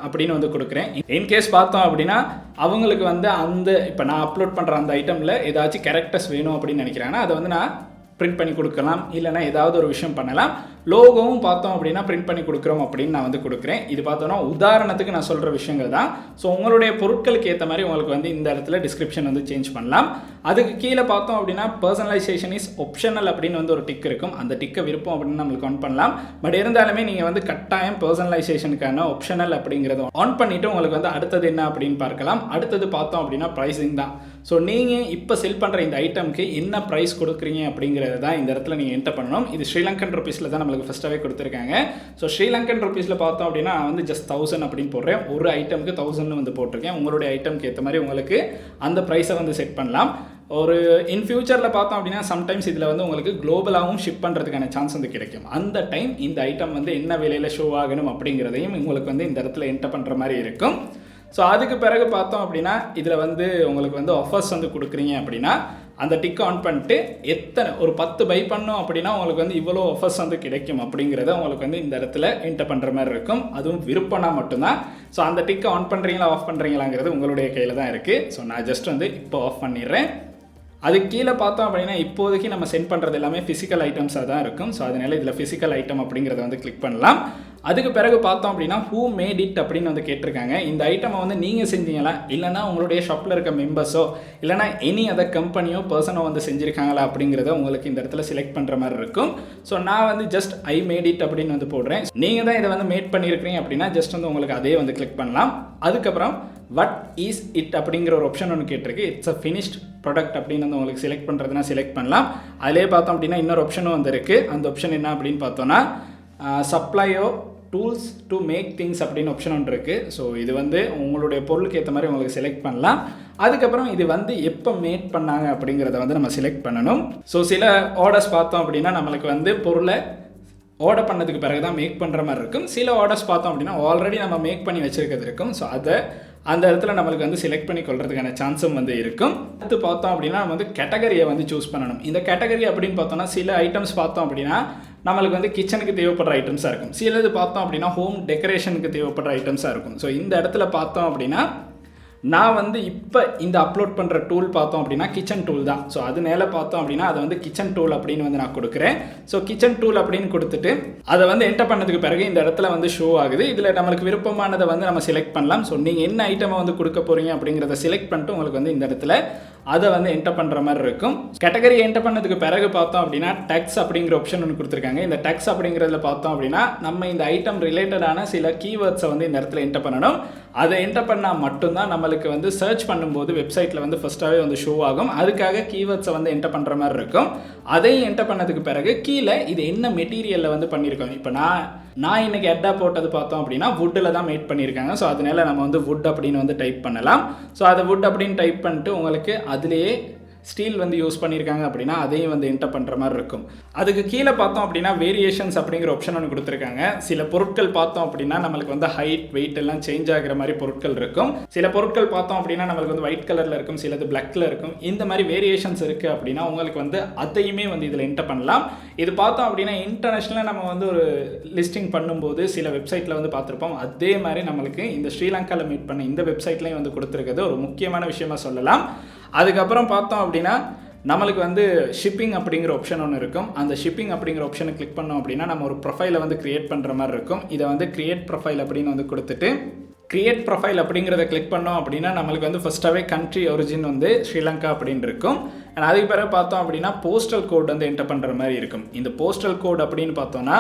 அப்படின்னு வந்து கொடுக்குறேன். இன்கேஸ் பார்த்தோம் அப்படின்னா அவங்களுக்கு வந்து அந்த இப்போ நான் அப்லோட் பண்ணுற அந்த ஐட்டமில் ஏதாச்சும் கேரக்டர்ஸ் வேணும் அப்படின்னு நினைக்கிறாங்கன்னா அதை வந்து நான் பிரிண்ட் பண்ணி கொடுக்கலாம். இல்லைனா ஏதாவது ஒரு விஷயம் பண்ணலாம். லோகோவும் பார்த்தோம் அப்படின்னா பிரிண்ட் பண்ணி கொடுக்குறோம் அப்படின்னு நான் வந்து கொடுக்குறேன். இது பார்த்தோன்னா உதாரணத்துக்கு நான் சொல்கிற விஷயங்கள் தான். ஸோ உங்களுடைய பொருட்களுக்கு ஏற்ற மாதிரி உங்களுக்கு வந்து இந்த இடத்துல டிஸ்கிரிப்ஷன் வந்து சேஞ்ச் பண்ணலாம். அதுக்கு கீழே பார்த்தோம் அப்படின்னா பர்சனலைசேஷன் இஸ் ஆப்ஷனல் அப்படின்னு வந்து ஒரு டிக் இருக்கும். அந்த டிக்கை விருப்பம் அப்படின்னு நம்மளுக்கு ஆன் பண்ணலாம். பட் இருந்தாலுமே நீங்கள் வந்து கட்டாயம் பர்சனலைசேஷனுக்கான ஆப்ஷனல் அப்படிங்கிறத ஆன் பண்ணிவிட்டு உங்களுக்கு வந்து அடுத்தது என்ன அப்படின்னு பார்க்கலாம். அடுத்தது பார்த்தோம் அப்படின்னா ப்ரைஸிங் தான். ஸோ நீங்கள் இப்போ செல் பண்ணுற இந்த ஐட்டமுக்கு என்ன ப்ரைஸ் கொடுக்குறீங்க அப்படிங்கிறது தான் இந்த இடத்துல நீங்கள் என்டர் பண்ணணும். இது ஸ்ரீலங்கன் ருபீஸில் தான் நம்மளுக்கு ஃபஸ்ட்டாகவே கொடுத்துருக்காங்க. ஸோ ஸ்ரீலங்கன் ருபீஸில் பார்த்தோம் அப்படின்னா நான் வந்து ஜஸ்ட் 1000 அப்படின்னு போடுறேன். ஒரு ஐட்டமுக்கு 1000 வந்து போட்டிருக்கேன். உங்களுடைய ஐட்டமுக்கு ஏற்ற மாதிரி உங்களுக்கு அந்த ப்ரைஸை வந்து செட் பண்ணலாம். ஒரு இன் ஃபியூச்சரில் பார்த்தோம் அப்படின்னா சம்டைம்ஸ் இதில் வந்து உங்களுக்கு குளோபலாகவும் ஷிப் பண்ணுறதுக்கான சான்ஸ் வந்து கிடைக்கும். அந்த டைம் இந்த ஐட்டம் வந்து என்ன விலையில் ஷோ ஆகணும் அப்படிங்கிறதையும் உங்களுக்கு வந்து இந்த இடத்துல என்டர் பண்ணுற மாதிரி இருக்கும். ஸோ அதுக்கு பிறகு பார்த்தோம் அப்படின்னா இதில் வந்து உங்களுக்கு வந்து ஆஃபர்ஸ் வந்து கொடுக்குறீங்க அப்படின்னா அந்த டிக் ஆன் பண்ணிட்டு எத்தனை ஒரு 10 பை பண்ணோம் அப்படின்னா உங்களுக்கு வந்து இவ்வளோ ஆஃபர்ஸ் வந்து கிடைக்கும் அப்படிங்கிறத உங்களுக்கு வந்து இந்த இடத்துல என்டர் பண்ணுற மாதிரி இருக்கும். அதுவும் விருப்பம்னா மட்டும்தான். ஸோ அந்த டிக்கை ஆன் பண்ணுறீங்களா ஆஃப் பண்ணுறீங்களாங்கிறது உங்களுடைய கையில் தான் இருக்குது. ஸோ நான் ஜஸ்ட் வந்து இப்போ ஆஃப் பண்ணிடுறேன். அதுக்கு கீழே பார்த்தோம் அப்படின்னா இப்போதைக்கு நம்ம சென்ட் பண்ணுறது எல்லாமே ஃபிசிக்கல் ஐட்டம்ஸாக தான் இருக்கும். ஸோ அதனால இதில் ஃபிசிக்கல் ஐட்டம் அப்படிங்கிறத வந்து கிளிக் பண்ணலாம். அதுக்கு பிறகு பார்த்தோம் அப்படின்னா ஹூ மேட் இட் அப்படின்னு வந்து கேட்டிருக்காங்க. இந்த ஐட்டமை வந்து நீங்கள் செஞ்சீங்களா, இல்லைனா உங்களுடைய ஷாப்பில் இருக்க மெம்பர்ஸோ இல்லைனா எனி அதர் கம்பெனியோ பர்சனோ வந்து செஞ்சுருக்காங்களா அப்படிங்கிறத உங்களுக்கு இந்த இடத்துல செலக்ட் பண்ணுற மாதிரி இருக்கும். ஸோ நான் வந்து ஜஸ்ட் ஐ மேட் இட் அப்படின்னு வந்து போடுறேன். நீங்கள் தான் இதை வந்து மேட் பண்ணியிருக்கிறீங்க அப்படின்னா ஜஸ்ட் வந்து உங்களுக்கு அதே வந்து கிளிக் பண்ணலாம். அதுக்கப்புறம் வாட் இஸ் இட் அப்படிங்கிற ஒரு ஆப்ஷன் ஒன்று கேட்டிருக்கு. இட்ஸ் அ ஃபினிஷ்ட் ப்ராடக்ட் அப்படின்னு வந்து உங்களுக்கு செலக்ட் பண்ணுறதுனா செலக்ட் பண்ணலாம். அதிலே பார்த்தோம் அப்படின்னா இன்னொரு ஆப்ஷனும் வந்து இருக்குது. அந்த ஆப்ஷன் என்ன அப்படின்னு பார்த்தோன்னா சப்ளையோ டூல்ஸ் டு மேக் திங்ஸ் அப்படின்னு ஆப்ஷன் ஒன்று இருக்குது. ஸோ இது வந்து உங்களுடைய பொருளுக்கு ஏற்ற மாதிரி உங்களுக்கு செலக்ட் பண்ணலாம். அதுக்கப்புறம் இது வந்து எப்போ மேட் பண்ணாங்க அப்படிங்கிறத வந்து நம்ம செலக்ட் பண்ணணும். ஸோ சில ஆர்டர்ஸ் பார்த்தோம் அப்படின்னா நம்மளுக்கு வந்து பொருளை ஆர்டர் பண்ணதுக்கு பிறகு தான் மேக் பண்ணுற மாதிரி இருக்கும். சில ஆர்டர்ஸ் பார்த்தோம் அப்படின்னா ஆல்ரெடி நம்ம மேக் பண்ணி வச்சுருக்கிறது இருக்கும். ஸோ அதை அந்த இடத்துல நம்மளுக்கு வந்து செலக்ட் பண்ணி கொள்றதுக்கான சான்ஸும் வந்து இருக்கும். அடுத்து பார்த்தோம் அப்படின்னா நம்ம வந்து கேட்டகரியை வந்து சூஸ் பண்ணணும். இந்த கேட்டகரி அப்படின்னு பார்த்தோம்னா சில ஐட்டம்ஸ் பார்த்தோம் அப்படின்னா நம்மளுக்கு வந்து கிச்சனுக்கு தேவைப்படுற ஐட்டம்ஸாக இருக்கும். சிலது பார்த்தோம் அப்படின்னா ஹோம் டெக்கரேஷனுக்கு தேவைப்படுற ஐட்டம்ஸாக இருக்கும். ஸோ இந்த இடத்துல பார்த்தோம் அப்படின்னா நான் வந்து இப்போ இந்த அப்லோட் பண்ணுற டூல் பார்த்தோம் அப்படின்னா கிச்சன் டூல் தான். ஸோ அது மேலே பார்த்தோம் அப்படின்னா அதை வந்து கிச்சன் டூல் அப்படின்னு வந்து நான் கொடுக்குறேன். ஸோ கிச்சன் டூல் அப்படின்னு கொடுத்துட்டு அதை வந்து என்டர் பண்ணதுக்கு பிறகு இந்த இடத்துல வந்து ஷோ ஆகுது. இதில் நம்மளுக்கு விருப்பமானதை வந்து நம்ம செலக்ட் பண்ணலாம். ஸோ நீங்கள் என்ன ஐட்டமை வந்து கொடுக்க போகிறீங்க அப்படிங்கிறத செலக்ட் பண்ணிட்டு உங்களுக்கு வந்து இந்த இடத்துல அதை வந்து என்டர் பண்ணுற மாதிரி இருக்கும். கேட்டகரி என்டர் பண்ணதுக்கு பிறகு பார்த்தோம் அப்படின்னா டேக்ஸ் அப்படிங்கிற ஆப்ஷன் ஒன்று கொடுத்துருக்காங்க. இந்த டேக்ஸ் அப்படிங்கிறதுல பார்த்தோம் அப்படின்னா நம்ம இந்த ஐட்டம் ரிலேட்டடான சில கீவேர்ட்ஸை வந்து இந்த இடத்துல என்டர் பண்ணணும். அதை என்டர் பண்ணால் மட்டும்தான் நம்மளுக்கு வந்து சர்ச் பண்ணும்போது வெப்சைட்டில் வந்து ஃபஸ்ட்டாகவே வந்து ஷோ ஆகும். அதுக்காக கீவேர்ட்ஸை வந்து என்டர் பண்ணுற மாதிரி இருக்கும். அதையும் என்டர் பண்ணதுக்கு பிறகு கீழே இது என்ன மெட்டீரியலில் வந்து பண்ணியிருக்கோம். இப்போ நான் இன்றைக்கி ஹெட்டாக போட்டது பார்த்தோம் அப்படின்னா வுட்டில் தான் மேட் பண்ணியிருக்காங்க. ஸோ அதனால நம்ம வந்து வுட் அப்படின்னு வந்து டைப் பண்ணலாம். ஸோ அதை வுட் அப்படின்னு டைப் பண்ணிட்டு உங்களுக்கு அதிலேயே ஸ்டீல் வந்து யூஸ் பண்ணியிருக்காங்க அப்படின்னா அதையும் வந்து என்டர் பண்ணுற மாதிரி இருக்கும். அதுக்கு கீழே பார்த்தோம் அப்படின்னா வேரியேஷன்ஸ் அப்படிங்கிற ஆப்ஷன் ஒன்று கொடுத்துருக்காங்க. சில பொருட்கள் பார்த்தோம் அப்படின்னா நம்மளுக்கு வந்து ஹைட் வெயிட் எல்லாம் சேஞ்ச் ஆகிற மாதிரி பொருட்கள் இருக்கும். சில பொருட்கள் பார்த்தோம் அப்படின்னா நம்மளுக்கு வந்து ஒயிட் கலரில் இருக்கும், சிலது பிளாக்ல இருக்கும். இந்த மாதிரி வேரியேஷன்ஸ் இருக்குது அப்படின்னா உங்களுக்கு வந்து அதையுமே வந்து இதில் என்டர் பண்ணலாம். இது பார்த்தோம் அப்படின்னா இன்டர்நேஷ்னலாக நம்ம வந்து ஒரு லிஸ்டிங் பண்ணும்போது சில வெப்சைட்டில் வந்து பார்த்துருப்போம். அதே மாதிரி நம்மளுக்கு இந்த ஸ்ரீலங்காவில் மீட் பண்ண இந்த வெப்சைட்லையும் வந்து கொடுத்துருக்கிறது ஒரு முக்கியமான விஷயமா சொல்லலாம். அதுக்கப்புறம் பார்த்தோம் அப்படின்னா நம்மளுக்கு வந்து ஷிப்பிங் அப்படிங்கிற ஆப்ஷன் ஒன்று இருக்கும். அந்த ஷிப்பிங் அப்படிங்கிற ஆப்ஷனை கிளிக் பண்ணோம் அப்படின்னா நம்ம ஒரு ப்ரொஃபைலை வந்து கிரியேட் பண்ணுற மாதிரி இருக்கும். இதை வந்து கிரியேட் ப்ரொஃபைல் அப்படின்னு வந்து கொடுத்துட்டு கிரியேட் ப்ரொஃபைல் அப்படிங்கிறத கிளிக் பண்ணோம் அப்படின்னா நம்மளுக்கு வந்து ஃபஸ்ட்டாகவே கண்ட்ரி ஒரிஜின் வந்து ஸ்ரீலங்கா அப்படின்னு இருக்கும். அண்ட் அதுக்கு பிறகு பார்த்தோம் அப்படின்னா போஸ்டல் கோட் வந்து என்டர் பண்ணுற மாதிரி இருக்கும். இந்த போஸ்டல் கோட் அப்படின்னு பார்த்தோன்னா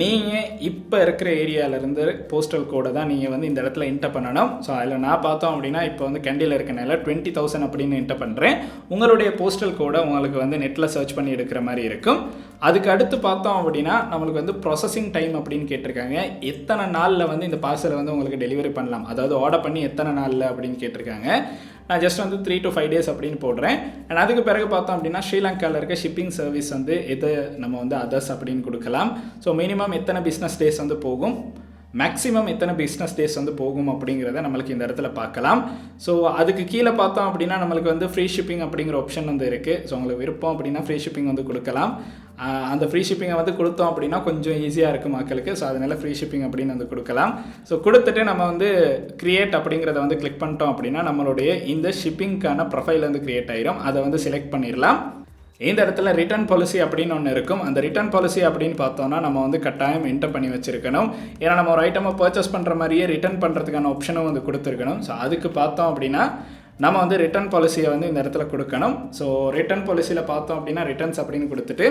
நீங்கள் இப்போ இருக்கிற ஏரியாவிலேருந்து போஸ்டல் கோடை தான் நீங்கள் வந்து இந்த இடத்துல என்டர் பண்ணணும். ஸோ அதில் நான் பார்த்தோம் அப்படின்னா இப்போ வந்து கண்டியில் இருக்கனால 20,000 அப்படின்னு என்டர் பண்ணுறேன். உங்களுடைய போஸ்டல் கோடை உங்களுக்கு வந்து நெட்டில் சர்ச் பண்ணி எடுக்கிற மாதிரி இருக்கும். அதுக்கு அடுத்து பார்த்தோம் அப்படின்னா நம்மளுக்கு வந்து ப்ராசஸிங் டைம் அப்படின்னு கேட்டிருக்காங்க. எத்தனை நாளில் வந்து இந்த பார்சலை வந்து உங்களுக்கு டெலிவரி பண்ணலாம், அதாவது ஆர்டர் பண்ணி எத்தனை நாளில் அப்படின்னு கேட்டிருக்காங்க. நான் ஜஸ்ட் வந்து 3 to 5 days அப்படின்னு போடுறேன். அண்ட் அதுக்கு பிறகு பார்த்தோம் அப்படின்னா ஸ்ரீலங்காவில் இருக்க ஷிப்பிங் சர்வீஸ் வந்து எது நம்ம வந்து அதர்ஸ் அப்படின்னு கொடுக்கலாம். ஸோ மினிமம் எத்தனை பிஸ்னஸ் டேஸ் வந்து போகும், மேக்ஸிமம் எத்தனை பிஸ்னஸ் டேஸ் வந்து போகும் அப்படிங்கிறத நம்மளுக்கு இந்த இடத்துல பார்க்கலாம். ஸோ அதுக்கு கீழே பார்த்தோம் அப்படின்னா நம்மளுக்கு வந்து ஃப்ரீ ஷிப்பிங் அப்படிங்கிற ஆப்ஷன் வந்து இருக்குது. ஸோ உங்களுக்கு விருப்பம் அப்படின்னா ஃப்ரீ ஷிப்பிங் வந்து கொடுக்கலாம். அந்த ஃப்ரீ ஷிப்பிங்கை வந்து கொடுத்தோம் அப்படின்னா கொஞ்சம் ஈஸியாக இருக்கும் மக்களுக்கு. ஸோ அதனால் ஃப்ரீ ஷிப்பிங் அப்படின்னு வந்து கொடுக்கலாம். ஸோ கொடுத்துட்டு நம்ம வந்து கிரியேட் அப்படிங்கிறத வந்து கிளிக் பண்ணிட்டோம் அப்படின்னா நம்மளுடைய இந்த ஷிப்பிங்க்கான ப்ரொஃபைல் வந்து கிரியேட் ஆகிடும். அதை வந்து செலக்ட் பண்ணிடலாம். இந்த இடத்துல ரிட்டர்ன் பாலிசி அப்படின்னு ஒன்று இருக்கும். அந்த ரிட்டர்ன் பாலிசி அப்படின்னு பார்த்தோன்னா நம்ம வந்து கட்டாயம் என்டர் பண்ணி வச்சுருக்கணும். ஏன்னா நம்ம ஒரு ஐட்டமை பர்ச்சேஸ் பண்ணுற மாதிரியே ரிட்டர்ன் பண்ணுறதுக்கான ஆப்ஷனும் வந்து கொடுத்துருக்கணும். ஸோ அதுக்கு பார்த்தோம் அப்படின்னா நம்ம வந்து ரிட்டர்ன் பாலிசியை வந்து இந்த இடத்துல கொடுக்கணும். ஸோ ரிட்டர்ன் பாலிசியில் பார்த்தோம் அப்படின்னா ரிட்டர்ன்ஸ் அப்படின்னு கொடுத்துட்டு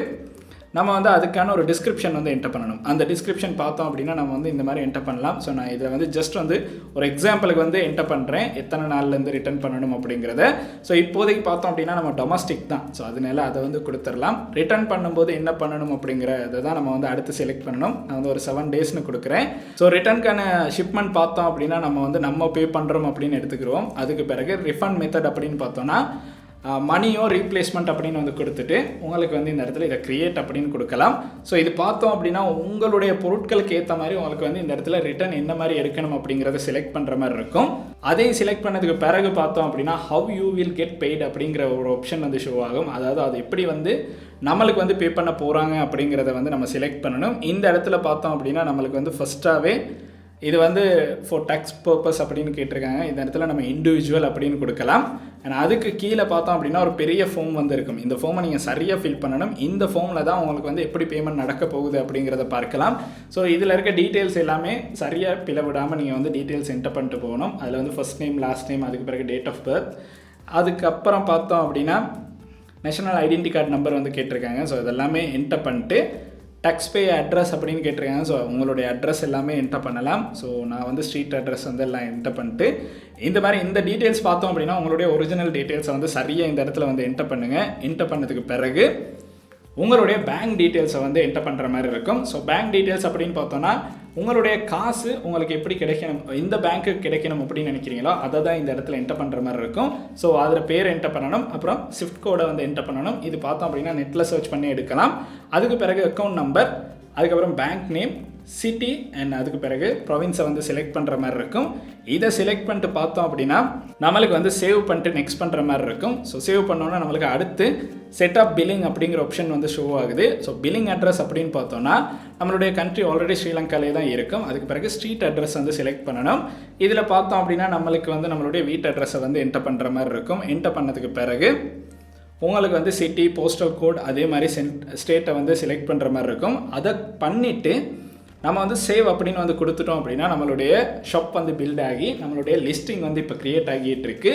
நம்ம வந்து அதுக்கான ஒரு டிஸ்கிரிப்ஷன் வந்து என்டர் பண்ணணும். அந்த டிஸ்கிரிப்ஷன் பார்த்தோம் அப்படின்னா நம்ம வந்து இந்த மாதிரி என்டர் பண்ணலாம். ஸோ நான் இதில் வந்து ஜஸ்ட் வந்து ஒரு எக்ஸாம்பிளுக்கு வந்து என்டர் பண்ணுறேன் எத்தனை நாள்லேருந்து ரிட்டர்ன் பண்ணணும் அப்படிங்கிறத. ஸோ இப்போதைக்கு பார்த்தோம் அப்படின்னா நம்ம டொமஸ்டிக் தான். ஸோ அதனால அதை வந்து கொடுத்துடலாம். ரிட்டர்ன் பண்ணும்போது என்ன பண்ணணும் அப்படிங்கிறத தான் நம்ம வந்து அடுத்து செலக்ட் பண்ணணும். நான் வந்து ஒரு 7 daysனு கொடுக்குறேன். ஸோ ரிட்டர்னுக்கான ஷிப்மெண்ட் பார்த்தோம் அப்படின்னா நம்ம வந்து நம்ம பே பண்ணுறோம் அப்படின்னு எடுத்துக்கிறோம். அதுக்கு பிறகு ரிஃபண்ட் மெத்தட் அப்படின்னு பார்த்தோன்னா மணியோ ரீப்ளேஸ்மெண்ட் அப்படின்னு வந்து கொடுத்துட்டு உங்களுக்கு வந்து இந்த இடத்துல இதை கிரியேட் அப்படின்னு கொடுக்கலாம். ஸோ இது பார்த்தோம் அப்படின்னா உங்களுடைய பொருட்களுக்கு ஏற்ற மாதிரி உங்களுக்கு வந்து இந்த இடத்துல ரிட்டர்ன் எந்த மாதிரி எடுக்கணும் அப்படிங்கிறத செலக்ட் பண்ணுற மாதிரி இருக்கும். அதையும் செலக்ட் பண்ணதுக்கு பிறகு பார்த்தோம் அப்படின்னா how you will get paid அப்படிங்கிற ஒரு ஆப்ஷன் வந்து ஷோ ஆகும். அதாவது அது எப்படி வந்து நம்மளுக்கு வந்து பே பண்ண போகிறாங்க அப்படிங்கிறத வந்து நம்ம செலக்ட் பண்ணணும். இந்த இடத்துல பார்த்தோம் அப்படின்னா நம்மளுக்கு வந்து ஃபஸ்ட்டாகவே இது வந்து ஃபார் டேக்ஸ் பர்பஸ் அப்படின்னு கேட்டிருக்காங்க. இந்த இடத்துல நம்ம இண்டிவிஜுவல் அப்படின்னு கொடுக்கலாம். அண்ட் அதுக்கு கீழே பார்த்தோம் அப்படின்னா ஒரு பெரிய ஃபார்ம் வந்து இருக்கும். இந்த ஃபார்மை நீங்கள் சரியாக ஃபில் பண்ணணும். இந்த ஃபார்மில் தான் உங்களுக்கு வந்து எப்படி பேமெண்ட் நடக்க போகுது அப்படிங்கிறத பார்க்கலாம். ஸோ இதில் இருக்க டீட்டெயில்ஸ் எல்லாமே சரியாக பிளவிடாமல் நீங்கள் வந்து டீட்டெயில்ஸ் என்டர் பண்ணிட்டு போகணும். அதில் வந்து ஃபர்ஸ்ட் நேம், லாஸ்ட் நேம், அதுக்கு பிறகு டேட் ஆஃப் பர்த், அதுக்கப்புறம் பார்த்தோம் அப்படின்னா நேஷனல் ஐடென்டி கார்டு நம்பர் வந்து கேட்டிருக்காங்க. ஸோ இதெல்லாமே என்டர் பண்ணிட்டு டேக்ஸ் பே அட்ரஸ் அப்படின்னு கேட்டிருக்காங்க. ஸோ உங்களுடைய அட்ரஸ் எல்லாமே என்டர் பண்ணலாம். ஸோ நான் வந்து ஸ்ட்ரீட் அட்ரஸ் வந்து எல்லாம் என்டர் பண்ணிட்டு இந்த மாதிரி இந்த டீட்டெயில்ஸ் பார்த்தோம் அப்படின்னா உங்களுடைய ஒரிஜினல் டீட்டெயில்ஸை வந்து சரியாக இந்த இடத்துல வந்து என்டர் பண்ணுங்கள். என்டர் பண்ணதுக்கு பிறகு உங்களுடைய பேங்க் டீட்டெயில்ஸை வந்து என்டர் பண்ணுற மாதிரி இருக்கும். ஸோ பேங்க் டீட்டெயில்ஸ் அப்படின்னு பார்த்தோன்னா உங்களுடைய காசு உங்களுக்கு எப்படி கிடைக்கணும், இந்த பேங்க்குக்கு கிடைக்கணும் அப்படின்னு நினைக்கிறீங்களோ அதை தான் இந்த இடத்துல என்டர் பண்ணுற மாதிரி இருக்கும். ஸோ அதில் பேர் என்டர் பண்ணணும், அப்புறம் ஸ்விஃப்ட் கோடை வந்து என்டர் பண்ணணும். இது பார்த்தோம் அப்படின்னா நெட்டில் சர்ச் பண்ணி எடுக்கலாம். அதுக்கு பிறகு அக்கௌண்ட் நம்பர், அதுக்கப்புறம் பேங்க் நேம், சிட்டி அண்ட் அதுக்கு பிறகு ப்ரொவின்ஸை வந்து செலக்ட் பண்ணுற மாதிரி இருக்கும். இதை செலக்ட் பண்ணிட்டு பார்த்தோம் அப்படின்னா நம்மளுக்கு வந்து சேவ் பண்ணிட்டு நெக்ஸ்ட் பண்ணுற மாதிரி இருக்கும். ஸோ சேவ் பண்ணோன்னா நம்மளுக்கு அடுத்து செட் ஆஃப் பில்லிங் அப்படிங்கிற ஆப்ஷன் வந்து ஷோ ஆகுது. ஸோ பில்லிங் அட்ரஸ் அப்படின்னு பார்த்தோன்னா நம்மளுடைய கண்ட்ரி ஆல்ரெடி ஸ்ரீலங்காலே தான் இருக்கும். அதுக்கு பிறகு ஸ்ட்ரீட் அட்ரஸ் வந்து செலக்ட் பண்ணணும். இதில் பார்த்தோம் அப்படின்னா நம்மளுக்கு வந்து நம்மளுடைய வீட்டு அட்ரஸை வந்து என்டர் பண்ணுற மாதிரி இருக்கும். என்டர் பண்ணதுக்கு பிறகு உங்களுக்கு வந்து சிட்டி, போஸ்டல் கோட், அதே மாதிரி ஸ்டேட்டை வந்து செலக்ட் பண்ணுற மாதிரி இருக்கும். அதை பண்ணிவிட்டு நம்ம வந்து சேவ் அப்படின்னு வந்து கொடுத்துட்டோம் அப்படின்னா நம்மளுடைய ஷாப் வந்து பில்ட் ஆகி நம்மளுடைய லிஸ்டிங் வந்து இப்போ கிரியேட் ஆகிட்டு இருக்கு.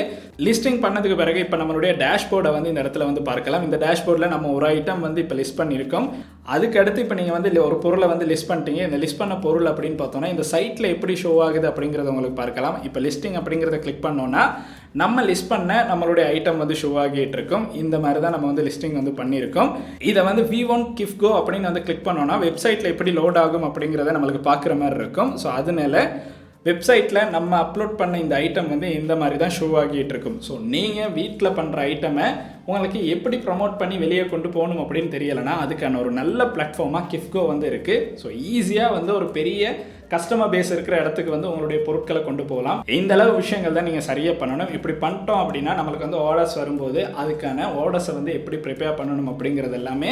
லிஸ்டிங் பண்ணதுக்கு பிறகு இப்போ நம்மளுடைய டேஷ்போர்டை வந்து இந்த இடத்துல வந்து பார்க்கலாம். இந்த டேஷ்போர்டில் நம்ம ஒரு ஐட்டம் வந்து இப்போ லிஸ்ட் பண்ணியிருக்கோம். அதுக்கு அடுத்து இப்போ நீங்கள் வந்து ஒரு பொருளை வந்து லிஸ்ட் பண்ணிட்டீங்க. இந்த லிஸ்ட் பண்ண பொருள் அப்படின்னு பார்த்தோன்னா இந்த சைட்டில் எப்படி ஷோ ஆகுது அப்படிங்கிறத உங்களுக்கு பார்க்கலாம். இப்போ லிஸ்டிங் அப்படிங்கிறத கிளிக் பண்ணோன்னா நம்ம லிஸ்ட் பண்ண நம்மளுடைய ஐட்டம் வந்து ஷோ ஆகிட்டு இருக்கும். இந்த மாதிரி தான் நம்ம வந்து லிஸ்டிங் வந்து பண்ணியிருக்கோம். இதை வந்து V1 கிஃப்கோ அப்படின்னு வந்து கிளிக் பண்ணோன்னா வெப்சைட்டில் எப்படி லோட் ஆகும் அப்படிங்கிறத நம்மளுக்கு பார்க்குற மாதிரி இருக்கும். ஸோ அதனால வெப்சைட்டில் நம்ம அப்லோட் பண்ண இந்த ஐட்டம் வந்து இந்த மாதிரி தான் ஷோ ஆகிட்டு இருக்கும். ஸோ நீங்கள் வீட்டில் பண்ணுற ஐட்டமை உங்களுக்கு எப்படி ப்ரமோட் பண்ணி வெளியே கொண்டு போகணும் அப்படின்னு தெரியலைன்னா அதுக்கான ஒரு நல்ல பிளாட்ஃபார்மாக கிஃப்கோ வந்து இருக்குது. ஸோ ஈஸியாக வந்து ஒரு பெரிய கஸ்டமர் பேஸ் இருக்கிற இடத்துக்கு வந்து உங்களுடைய பொருட்களை கொண்டு போகலாம். இந்த அளவு விஷயங்கள் தான் நீங்கள் சரியாக பண்ணணும். இப்படி பண்ணிட்டோம் அப்படின்னா நம்மளுக்கு வந்து ஆர்டர்ஸ் வரும்போது அதுக்கான ஆர்டர்ஸை வந்து எப்படி ப்ரிப்பேர் பண்ணணும் அப்படிங்கிறது எல்லாமே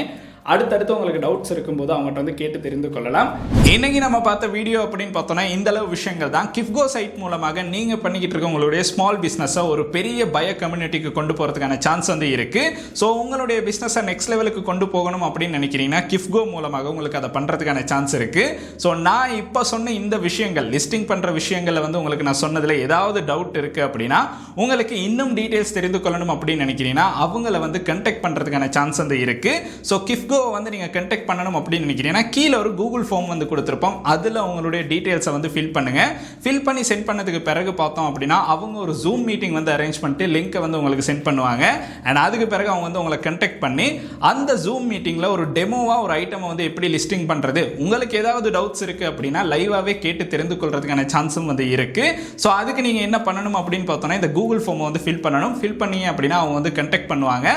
அடுத்தடுத்து உங்களுக்கு டவுட்ஸ் இருக்கும்போது அவங்ககிட்ட வந்து கேட்டு தெரிந்து கொள்ளலாம். இன்னைக்கு நம்ம பார்த்த வீடியோ அப்படின்னு பார்த்தோன்னா இந்த அளவு விஷயங்கள் தான். கிஃப்கோ சைட் மூலமாக நீங்கள் பண்ணிக்கிட்டு இருக்க உங்களுடைய ஸ்மால் பிஸ்னஸை ஒரு பெரிய பய கம்யூனிட்டிக்கு கொண்டு போகிறதுக்கான சான்ஸ் வந்து இருக்குது. ஸோ உங்களுடைய பிஸ்னஸை நெக்ஸ்ட் லெவலுக்கு கொண்டு போகணும் அப்படின்னு நினைக்கிறீங்கன்னா கிஃப்கோ மூலமாக உங்களுக்கு அதை பண்ணுறதுக்கான சான்ஸ் இருக்குது. ஸோ நான் இப்போ சொன்ன இந்த விஷயங்கள் லிஸ்டிங் பண்ணுற விஷயங்களில் வந்து உங்களுக்கு நான் சொன்னதில் ஏதாவது டவுட் இருக்குது அப்படின்னா உங்களுக்கு இன்னும் டீட்டெயில்ஸ் தெரிந்து கொள்ளணும் அப்படின்னு நினைக்கிறீங்கன்னா அவங்கள வந்து கண்டெக்ட் பண்ணுறதுக்கான சான்ஸ் வந்து இருக்குது. ஸோ கிஃப்கோ வந்து நீங்கள் கண்டெக்ட் பண்ணணும் அப்படின்னு நினைக்கிறீங்கன்னா கீழே ஒரு கூகுள் ஃபார்ம் வந்து கொடுத்துருப்போம். அதில் உங்களுடைய டீட்டெயில்ஸை வந்து ஃபில் பண்ணுங்கள். ஃபில் பண்ணி சென்ட் பண்ணதுக்கு பிறகு பார்த்தோம் அப்படின்னா அவங்க ஒரு ஜூம் மீட்டிங் வந்து அரேஞ்ச் பண்ணிட்டு லிங்க்கை வந்து உங்களுக்கு சென்ட் பண்ணுவாங்க. அண்ட் அதுக்கு பிறகு அவங்க வந்து உங்களை கண்டெக்ட் பண்ணி அந்த ஜூம் மீட்டிங்கில் ஒரு டெமோவாக ஒரு ஐட்டமை வந்து எப்படி லிஸ்டிங் பண்ணுறது, உங்களுக்கு ஏதாவது டவுட்ஸ் இருக்குது அப்படின்னா லைவாகவே கேட்டு தெரிந்து கொள்றதுக்கான சான்ஸும் வந்து இருக்குது. ஸோ அதுக்கு நீங்கள் என்ன பண்ணணும் அப்படின்னு பார்த்தோன்னா இந்த கூகுள் ஃபார்மை வந்து ஃபில் பண்ணணும். ஃபில் பண்ணீங்க அப்படின்னா அவங்க வந்து கண்டெக்ட் பண்ணுவாங்க.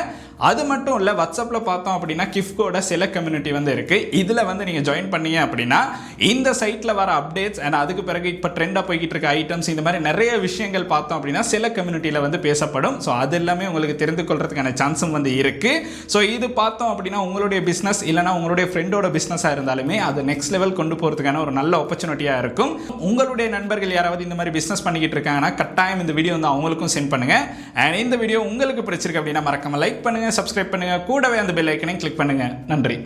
அது மட்டும் இல்லை வாட்ஸ்அப்பில் பார்த்தோம் அப்படின்னா கிஃப்கோட சில கம்யூனிட்டி வந்து இருக்குது. இதில் வந்து நீங்கள் ஜாயின் பண்ணீங்க அப்படின்னா இந்த சைட்டில் வர அப்டேட்ஸ் அண்ட் அதுக்கு பிறகு இப்போ ட்ரெண்டாக போய்கிட்டு இருக்க ஐட்டம்ஸ் இந்த மாதிரி நிறைய விஷயங்கள் பார்த்தோம் அப்படின்னா சில கம்யூனிட்டியில் வந்து பேசப்படும். ஸோ அது எல்லாமே உங்களுக்கு தெரிந்து கொள்றதுக்கான சான்ஸும் வந்து இருக்குது. ஸோ இது பார்த்தோம் அப்படின்னா உங்களுடைய பிஸ்னஸ் இல்லைனா உங்களுடைய ஃப்ரெண்டோட பிஸ்னஸாக இருந்தாலுமே அது நெக்ஸ்ட் லெவல் கொண்டு போகிறதுக்கான ஒரு நல்ல ஆப்பர்ச்சுனிட்டியாக இருக்கும். உங்களுடைய நண்பர்கள் யாராவது இந்த மாதிரி பிஸ்னஸ் பண்ணிக்கிட்டு இருக்காங்கன்னா கட்டாயம் இந்த வீடியோ வந்து அவங்களுக்கும் சென்ட் பண்ணுங்கள். அண்ட் இந்த வீடியோ உங்களுக்கு பிடிச்சிருக்கு அப்படின்னா மறக்காம லைக் பண்ணுங்கள், சப்ஸ்கிரைப் பண்ணுங்க, கூடவே அந்த பெல் ஐக்கனையும் கிளிக் பண்ணுங்க. நன்றி.